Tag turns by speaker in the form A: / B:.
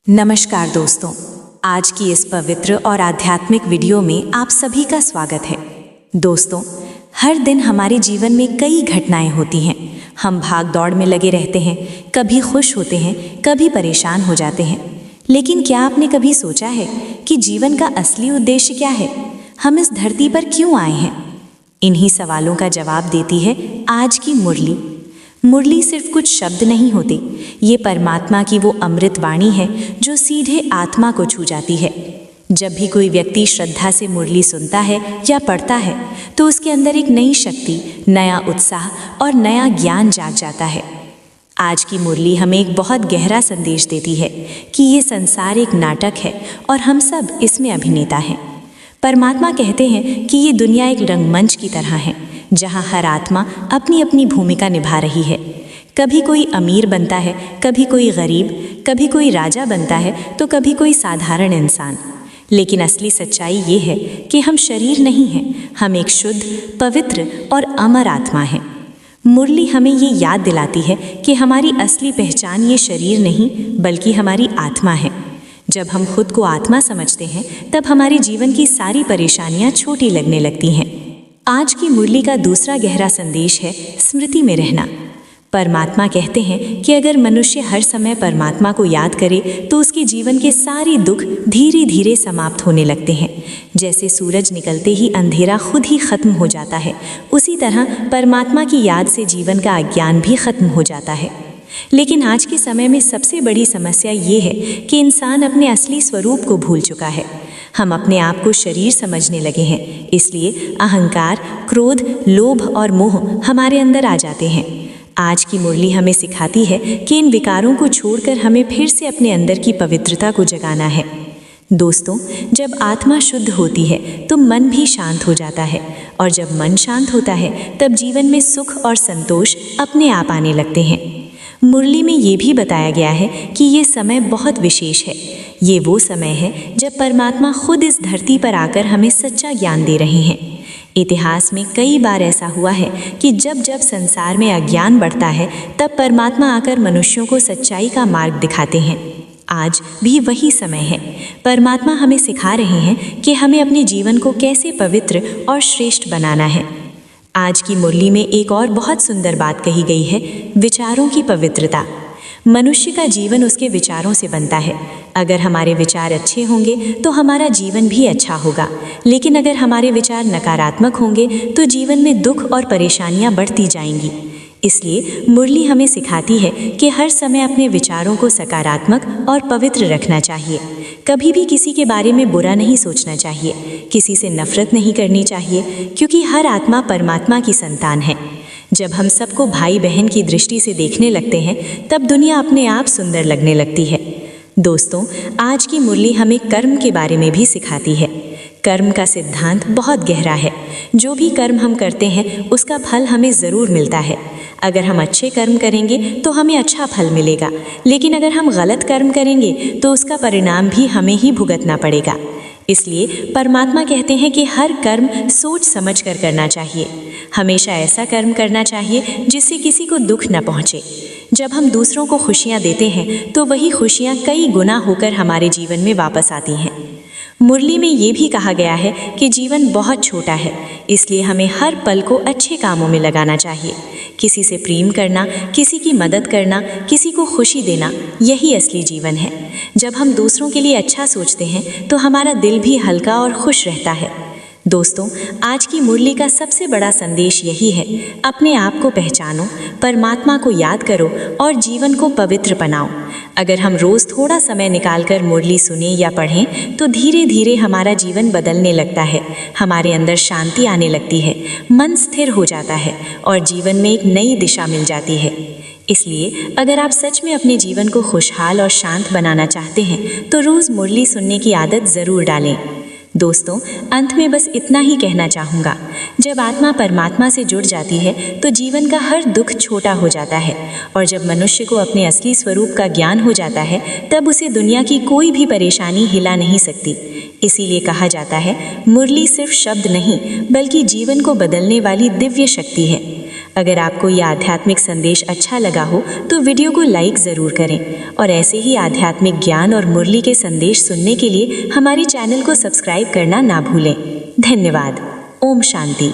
A: नमस्कार दोस्तों, आज की इस पवित्र और आध्यात्मिक वीडियो में आप सभी का स्वागत है। दोस्तों, हर दिन हमारे जीवन में कई घटनाएं होती हैं। हम भाग दौड़ में लगे रहते हैं, कभी खुश होते हैं, कभी परेशान हो जाते हैं। लेकिन क्या आपने कभी सोचा है कि जीवन का असली उद्देश्य क्या है? हम इस धरती पर क्यों आए हैं? इन्हीं सवालों का जवाब देती है आज की मुरली। मुरली सिर्फ कुछ शब्द नहीं होते, ये परमात्मा की वो अमृत वाणी है जो सीधे आत्मा को छू जाती है। जब भी कोई व्यक्ति श्रद्धा से मुरली सुनता है या पढ़ता है तो उसके अंदर एक नई शक्ति, नया उत्साह और नया ज्ञान जाग जाता है। आज की मुरली हमें एक बहुत गहरा संदेश देती है कि ये संसार एक नाटक है और हम सब इसमें अभिनेता हैं। परमात्मा कहते हैं कि ये दुनिया एक रंगमंच की तरह है जहाँ हर आत्मा अपनी अपनी भूमिका निभा रही है। कभी कोई अमीर बनता है, कभी कोई गरीब, कभी कोई राजा बनता है तो कभी कोई साधारण इंसान। लेकिन असली सच्चाई ये है कि हम शरीर नहीं हैं, हम एक शुद्ध, पवित्र और अमर आत्मा हैं। मुरली हमें ये याद दिलाती है कि हमारी असली पहचान ये शरीर नहीं बल्कि हमारी आत्मा है। जब हम खुद को आत्मा समझते हैं तब हमारे जीवन की सारी परेशानियां छोटी लगने लगती हैं। आज की मुरली का दूसरा गहरा संदेश है स्मृति में रहना। परमात्मा कहते हैं कि अगर मनुष्य हर समय परमात्मा को याद करे तो उसके जीवन के सारे दुख धीरे धीरे समाप्त होने लगते हैं। जैसे सूरज निकलते ही अंधेरा खुद ही खत्म हो जाता है, उसी तरह परमात्मा की याद से जीवन का अज्ञान भी खत्म हो जाता है। लेकिन आज के समय में सबसे बड़ी समस्या ये है कि इंसान अपने असली स्वरूप को भूल चुका है। हम अपने आप को शरीर समझने लगे हैं, इसलिए अहंकार, क्रोध, लोभ और मोह हमारे अंदर आ जाते हैं। आज की मुरली हमें सिखाती है कि इन विकारों को छोड़कर हमें फिर से अपने अंदर की पवित्रता को जगाना है। दोस्तों, जब आत्मा शुद्ध होती है तो मन भी शांत हो जाता है, और जब मन शांत होता है तब जीवन में सुख और संतोष अपने आप आने लगते हैं। मुरली में ये भी बताया गया है कि ये समय बहुत विशेष है। ये वो समय है जब परमात्मा खुद इस धरती पर आकर हमें सच्चा ज्ञान दे रहे हैं। इतिहास में कई बार ऐसा हुआ है कि जब जब संसार में अज्ञान बढ़ता है तब परमात्मा आकर मनुष्यों को सच्चाई का मार्ग दिखाते हैं। आज भी वही समय है। परमात्मा हमें सिखा रहे हैं कि हमें अपने जीवन को कैसे पवित्र और श्रेष्ठ बनाना है। आज की मुरली में एक और बहुत सुंदर बात कही गई है, विचारों की पवित्रता। मनुष्य का जीवन उसके विचारों से बनता है। अगर हमारे विचार अच्छे होंगे तो हमारा जीवन भी अच्छा होगा, लेकिन अगर हमारे विचार नकारात्मक होंगे तो जीवन में दुख और परेशानियां बढ़ती जाएंगी। इसलिए मुरली हमें सिखाती है कि हर समय अपने विचारों को सकारात्मक और पवित्र रखना चाहिए। कभी भी किसी के बारे में बुरा नहीं सोचना चाहिए, किसी से नफरत नहीं करनी चाहिए, क्योंकि हर आत्मा परमात्मा की संतान है। जब हम सबको भाई बहन की दृष्टि से देखने लगते हैं तब दुनिया अपने आप सुंदर लगने लगती है। दोस्तों, आज की मुरली हमें कर्म के बारे में भी सिखाती है। कर्म का सिद्धांत बहुत गहरा है। जो भी कर्म हम करते हैं उसका फल हमें ज़रूर मिलता है। अगर हम अच्छे कर्म करेंगे तो हमें अच्छा फल मिलेगा, लेकिन अगर हम गलत कर्म करेंगे तो उसका परिणाम भी हमें ही भुगतना पड़ेगा। इसलिए परमात्मा कहते हैं कि हर कर्म सोच समझ कर करना चाहिए। हमेशा ऐसा कर्म करना चाहिए जिससे किसी को दुख न पहुँचे। जब हम दूसरों को खुशियाँ देते हैं तो वही खुशियाँ कई गुना होकर हमारे जीवन में वापस आती हैं। मुरली में ये भी कहा गया है कि जीवन बहुत छोटा है, इसलिए हमें हर पल को अच्छे कामों में लगाना चाहिए। किसी से प्रेम करना, किसी की मदद करना, किसी को खुशी देना, यही असली जीवन है। जब हम दूसरों के लिए अच्छा सोचते हैं तो हमारा दिल भी हल्का और खुश रहता है। दोस्तों, आज की मुरली का सबसे बड़ा संदेश यही है, अपने आप को पहचानो, परमात्मा को याद करो और जीवन को पवित्र बनाओ। अगर हम रोज़ थोड़ा समय निकालकर मुरली सुने या पढ़ें तो धीरे धीरे हमारा जीवन बदलने लगता है। हमारे अंदर शांति आने लगती है, मन स्थिर हो जाता है और जीवन में एक नई दिशा मिल जाती है। इसलिए अगर आप सच में अपने जीवन को खुशहाल और शांत बनाना चाहते हैं तो रोज़ मुरली सुनने की आदत ज़रूर डालें। दोस्तों, अंत में बस इतना ही कहना चाहूँगा, जब आत्मा परमात्मा से जुड़ जाती है तो जीवन का हर दुख छोटा हो जाता है, और जब मनुष्य को अपने असली स्वरूप का ज्ञान हो जाता है तब उसे दुनिया की कोई भी परेशानी हिला नहीं सकती। इसीलिए कहा जाता है, मुरली सिर्फ शब्द नहीं बल्कि जीवन को बदलने वाली दिव्य शक्ति है। अगर आपको यह आध्यात्मिक संदेश अच्छा लगा हो तो वीडियो को लाइक ज़रूर करें और ऐसे ही आध्यात्मिक ज्ञान और मुरली के संदेश सुनने के लिए हमारे चैनल को सब्सक्राइब करना ना भूलें। धन्यवाद। ओम शांति।